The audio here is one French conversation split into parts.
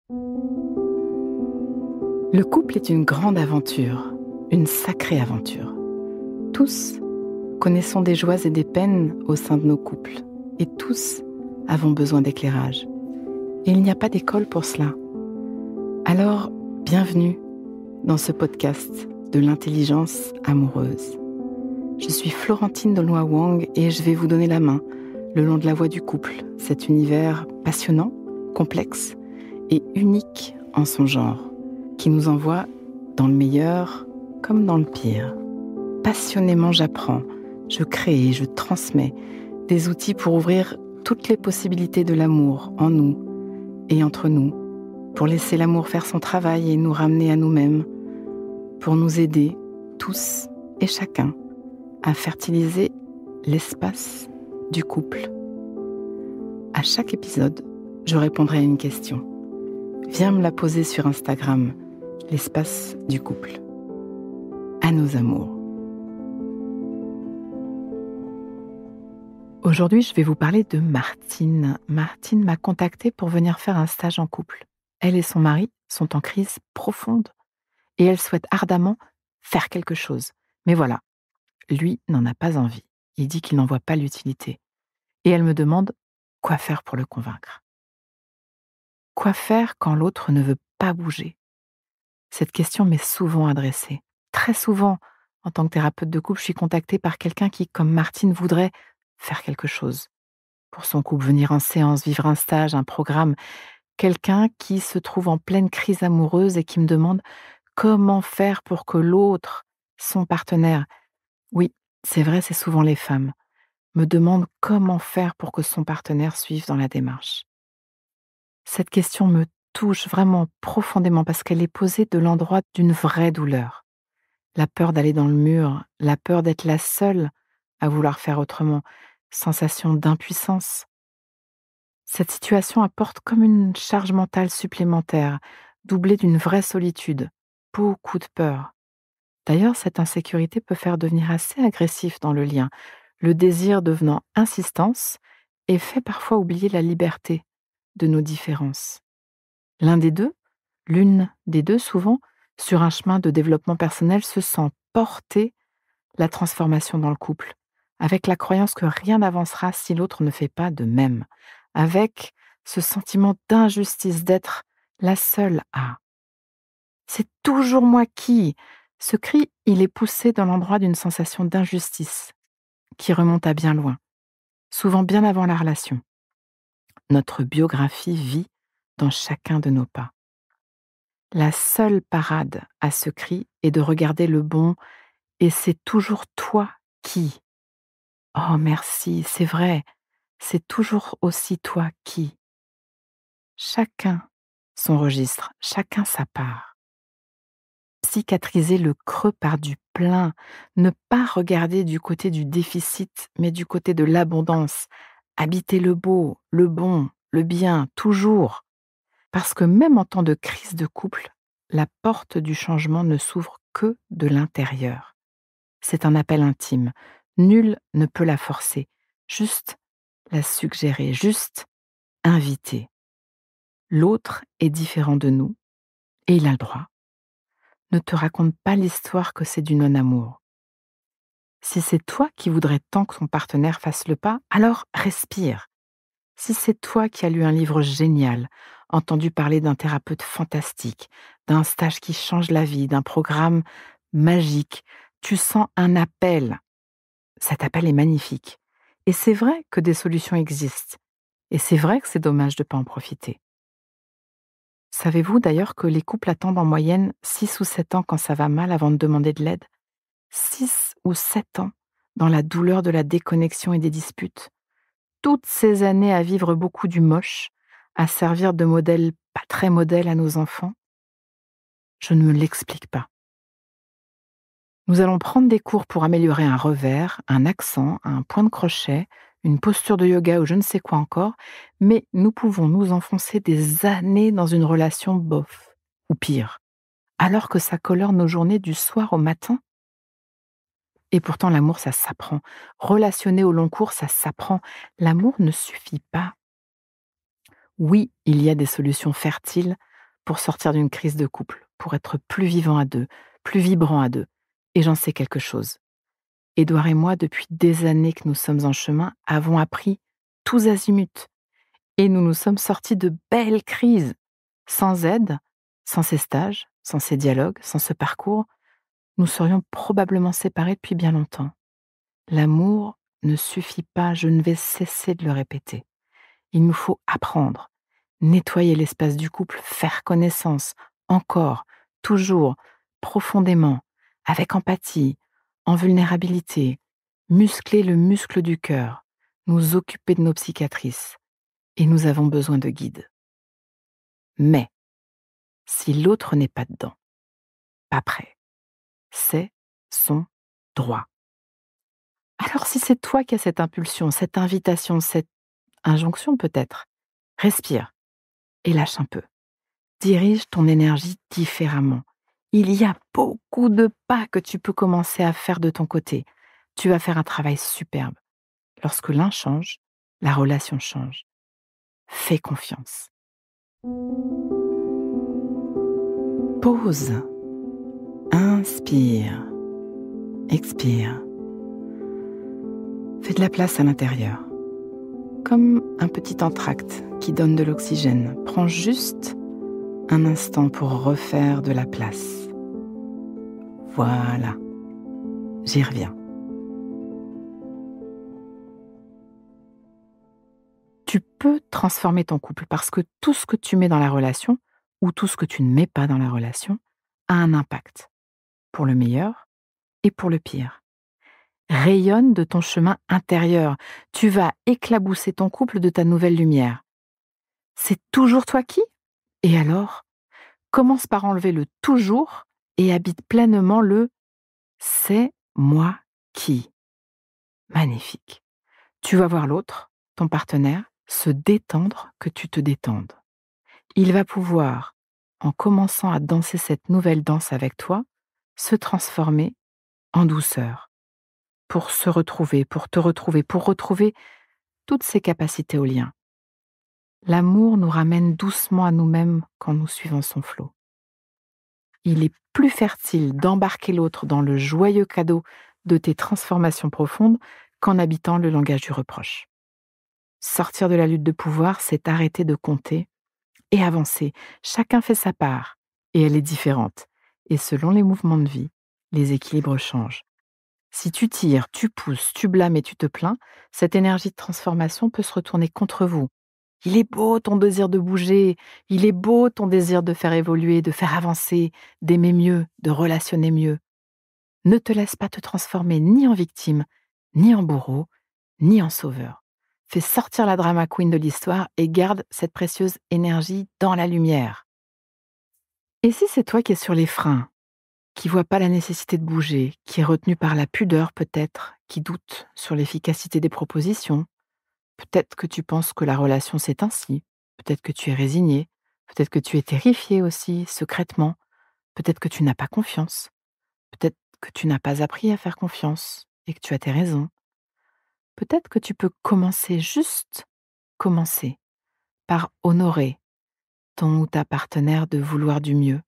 Le couple est une grande aventure, une sacrée aventure. Tous connaissons des joies et des peines au sein de nos couples, et tous avons besoin d'éclairage. Et il n'y a pas d'école pour cela. Alors, bienvenue dans ce podcast de l'intelligence amoureuse. Je suis Florentine Dolnoy-Wang et je vais vous donner la main le long de la voie du couple, cet univers passionnant, complexe et unique en son genre, qui nous envoie dans le meilleur comme dans le pire. Passionnément, j'apprends, je crée et je transmets des outils pour ouvrir toutes les possibilités de l'amour en nous et entre nous, pour laisser l'amour faire son travail et nous ramener à nous-mêmes, pour nous aider, tous et chacun, à fertiliser l'espace du couple. À chaque épisode, je répondrai à une question. Viens me la poser sur Instagram, l'espace du couple. À nos amours. Aujourd'hui, je vais vous parler de Martine. Martine m'a contactée pour venir faire un stage en couple. Elle et son mari sont en crise profonde et elle souhaite ardemment faire quelque chose. Mais voilà, lui n'en a pas envie. Il dit qu'il n'en voit pas l'utilité. Et elle me demande quoi faire pour le convaincre. Quoi faire quand l'autre ne veut pas bouger ? Cette question m'est souvent adressée. Très souvent, en tant que thérapeute de couple, je suis contactée par quelqu'un qui, comme Martine, voudrait faire quelque chose pour son couple, venir en séance, vivre un stage, un programme. Quelqu'un qui se trouve en pleine crise amoureuse et qui me demande comment faire pour que l'autre, son partenaire, oui, c'est vrai, c'est souvent les femmes, me demande comment faire pour que son partenaire suive dans la démarche. Cette question me touche vraiment profondément parce qu'elle est posée de l'endroit d'une vraie douleur. La peur d'aller dans le mur, la peur d'être la seule à vouloir faire autrement, sensation d'impuissance. Cette situation apporte comme une charge mentale supplémentaire, doublée d'une vraie solitude, beaucoup de peur. D'ailleurs, cette insécurité peut faire devenir assez agressif dans le lien, le désir devenant insistance et fait parfois oublier la liberté de nos différences. L'une des deux souvent, sur un chemin de développement personnel, se sent porter la transformation dans le couple, avec la croyance que rien n'avancera si l'autre ne fait pas de même, avec ce sentiment d'injustice d'être la seule à. C'est toujours moi qui. Ce cri, il est poussé dans l'endroit d'une sensation d'injustice qui remonte à bien loin, souvent bien avant la relation. Notre biographie vit dans chacun de nos pas. La seule parade à ce cri est de regarder le bon et c'est toujours toi qui. Oh merci, c'est vrai, c'est toujours aussi toi qui. Chacun son registre, chacun sa part. Cicatriser le creux par du plein, ne pas regarder du côté du déficit, mais du côté de l'abondance. Habiter le beau, le bon, le bien, toujours. Parce que même en temps de crise de couple, la porte du changement ne s'ouvre que de l'intérieur. C'est un appel intime. Nul ne peut la forcer, juste la suggérer, juste inviter. L'autre est différent de nous, et il a le droit. Ne te raconte pas l'histoire que c'est du non-amour. Si c'est toi qui voudrais tant que ton partenaire fasse le pas, alors respire. Si c'est toi qui as lu un livre génial, entendu parler d'un thérapeute fantastique, d'un stage qui change la vie, d'un programme magique, tu sens un appel. Cet appel est magnifique. Et c'est vrai que des solutions existent. Et c'est vrai que c'est dommage de ne pas en profiter. Savez-vous d'ailleurs que les couples attendent en moyenne 6 ou 7 ans quand ça va mal avant de demander de l'aide ? 6 ou 7 ans dans la douleur de la déconnexion et des disputes. Toutes ces années à vivre beaucoup du moche, à servir de modèle pas très modèle à nos enfants. Je ne me l'explique pas. Nous allons prendre des cours pour améliorer un revers, un accent, un point de crochet, une posture de yoga ou je ne sais quoi encore, mais nous pouvons nous enfoncer des années dans une relation bof, ou pire, alors que ça colore nos journées du soir au matin. Et pourtant, l'amour, ça s'apprend. Relationner au long cours, ça s'apprend. L'amour ne suffit pas. Oui, il y a des solutions fertiles pour sortir d'une crise de couple, pour être plus vivant à deux, plus vibrant à deux. Et j'en sais quelque chose. Édouard et moi, depuis des années que nous sommes en chemin, avons appris tous azimuts. Et nous nous sommes sortis de belles crises. Sans aide, sans ces stages, sans ces dialogues, sans ce parcours, nous serions probablement séparés depuis bien longtemps. L'amour ne suffit pas, je ne vais cesser de le répéter. Il nous faut apprendre, nettoyer l'espace du couple, faire connaissance, encore, toujours, profondément, avec empathie, en vulnérabilité, muscler le muscle du cœur, nous occuper de nos psychiatrices. Et nous avons besoin de guides. Mais, si l'autre n'est pas dedans, pas prêt, c'est son droit. Alors si c'est toi qui as cette impulsion, cette invitation, cette injonction peut-être, respire et lâche un peu. Dirige ton énergie différemment. Il y a beaucoup de pas que tu peux commencer à faire de ton côté. Tu vas faire un travail superbe. Lorsque l'un change, la relation change. Fais confiance. Pause. Inspire. Expire. Fais de la place à l'intérieur. Comme un petit entracte qui donne de l'oxygène. Prends juste un instant pour refaire de la place. Voilà. J'y reviens. Tu peux transformer ton couple parce que tout ce que tu mets dans la relation ou tout ce que tu ne mets pas dans la relation a un impact, pour le meilleur et pour le pire. Rayonne de ton chemin intérieur. Tu vas éclabousser ton couple de ta nouvelle lumière. C'est toujours toi qui ? Et alors, commence par enlever le toujours et habite pleinement le c'est moi qui. Magnifique. Tu vas voir l'autre, ton partenaire, se détendre que tu te détendes. Il va pouvoir, en commençant à danser cette nouvelle danse avec toi, se transformer en douceur pour se retrouver, pour te retrouver, pour retrouver toutes ses capacités au lien. L'amour nous ramène doucement à nous-mêmes quand nous suivons son flot. Il est plus fertile d'embarquer l'autre dans le joyeux cadeau de tes transformations profondes qu'en habitant le langage du reproche. Sortir de la lutte de pouvoir, c'est arrêter de compter et avancer. Chacun fait sa part et elle est différente. Et selon les mouvements de vie, les équilibres changent. Si tu tires, tu pousses, tu blâmes et tu te plains, cette énergie de transformation peut se retourner contre vous. Il est beau ton désir de bouger, il est beau ton désir de faire évoluer, de faire avancer, d'aimer mieux, de relationner mieux. Ne te laisse pas te transformer ni en victime, ni en bourreau, ni en sauveur. Fais sortir la drama queen de l'histoire et garde cette précieuse énergie dans la lumière. Et si c'est toi qui es sur les freins, qui voit pas la nécessité de bouger, qui est retenu par la pudeur peut-être, qui doute sur l'efficacité des propositions, peut-être que tu penses que la relation c'est ainsi, peut-être que tu es résigné, peut-être que tu es terrifié aussi, secrètement, peut-être que tu n'as pas confiance, peut-être que tu n'as pas appris à faire confiance et que tu as tes raisons. Peut-être que tu peux juste commencer par honorer ton ou ta partenaire de vouloir du mieux.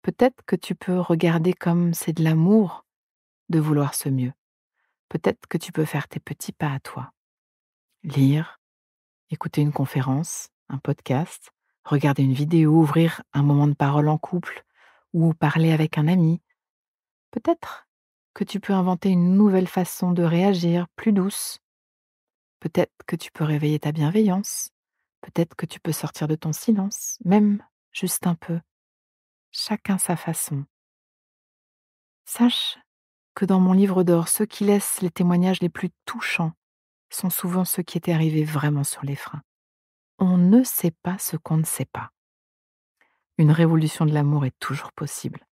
Peut-être que tu peux regarder comme c'est de l'amour de vouloir ce mieux. Peut-être que tu peux faire tes petits pas à toi. Lire, écouter une conférence, un podcast, regarder une vidéo, ouvrir un moment de parole en couple ou parler avec un ami. Peut-être que tu peux inventer une nouvelle façon de réagir, plus douce. Peut-être que tu peux réveiller ta bienveillance. Peut-être que tu peux sortir de ton silence, même juste un peu. Chacun sa façon. Sache que dans mon livre d'or, ceux qui laissent les témoignages les plus touchants sont souvent ceux qui étaient arrivés vraiment sur les freins. On ne sait pas ce qu'on ne sait pas. Une révolution de l'amour est toujours possible.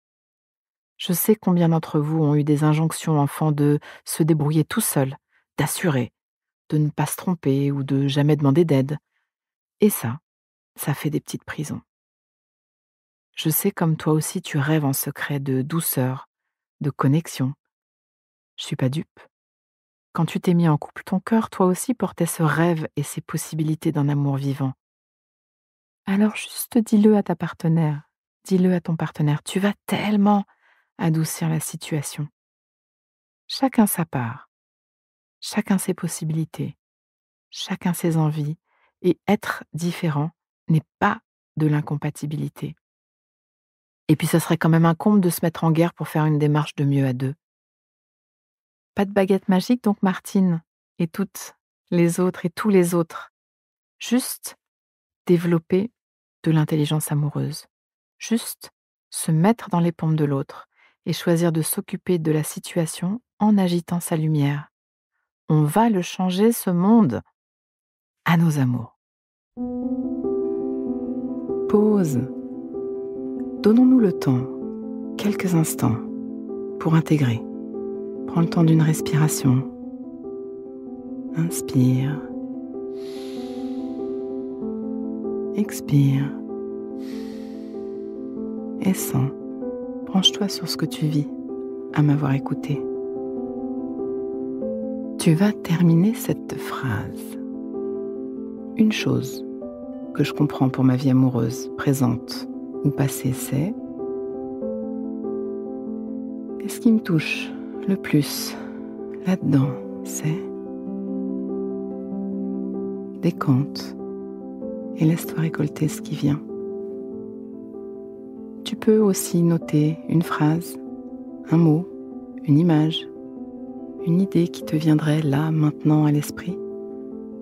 Je sais combien d'entre vous ont eu des injonctions enfants de se débrouiller tout seul, d'assurer, de ne pas se tromper ou de jamais demander d'aide. Et ça fait des petites prisons. Je sais comme toi aussi tu rêves en secret de douceur, de connexion. Je suis pas dupe. Quand tu t'es mis en couple, ton cœur, toi aussi, portait ce rêve et ces possibilités d'un amour vivant. Alors juste dis-le à ta partenaire, dis-le à ton partenaire. Tu vas tellement adoucir la situation. Chacun sa part, chacun ses possibilités, chacun ses envies. Et être différent n'est pas de l'incompatibilité. Et puis ça serait quand même un comble de se mettre en guerre pour faire une démarche de mieux à deux. Pas de baguette magique donc Martine et toutes les autres et tous les autres. Juste développer de l'intelligence amoureuse. Juste se mettre dans les pompes de l'autre et choisir de s'occuper de la situation en agitant sa lumière. On va le changer, ce monde, à nos amours. Pause. Donnons-nous le temps, quelques instants, pour intégrer. Prends le temps d'une respiration. Inspire. Expire. Et sens. Branche-toi sur ce que tu vis à m'avoir écouté. Tu vas terminer cette phrase. Une chose que je comprends pour ma vie amoureuse, présente ou passée, c'est: et ce qui me touche le plus là-dedans, c'est: décompte et laisse-toi récolter ce qui vient. Tu peux aussi noter une phrase, un mot, une image, une idée qui te viendrait là, maintenant à l'esprit,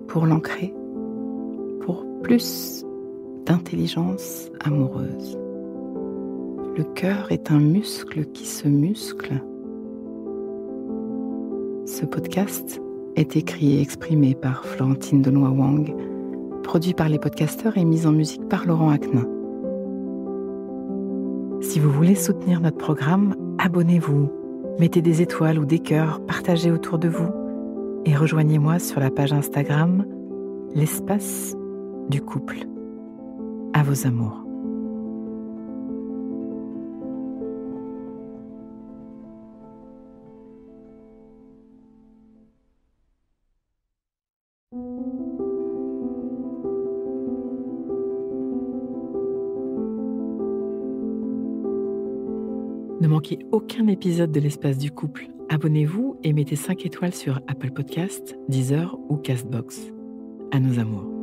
pour l'ancrer, pour plus d'intelligence amoureuse. Le cœur est un muscle qui se muscle. Ce podcast est écrit et exprimé par Florentine Denoy-Wang, produit par les podcasteurs et mis en musique par Laurent Aknin. Si vous voulez soutenir notre programme, abonnez-vous, mettez des étoiles ou des cœurs, partagez autour de vous et rejoignez-moi sur la page Instagram L'espace du couple. À vos amours. Ne manquez aucun épisode de l'Espace du couple. Abonnez-vous et mettez 5 étoiles sur Apple Podcasts, Deezer ou Castbox. À nos amours.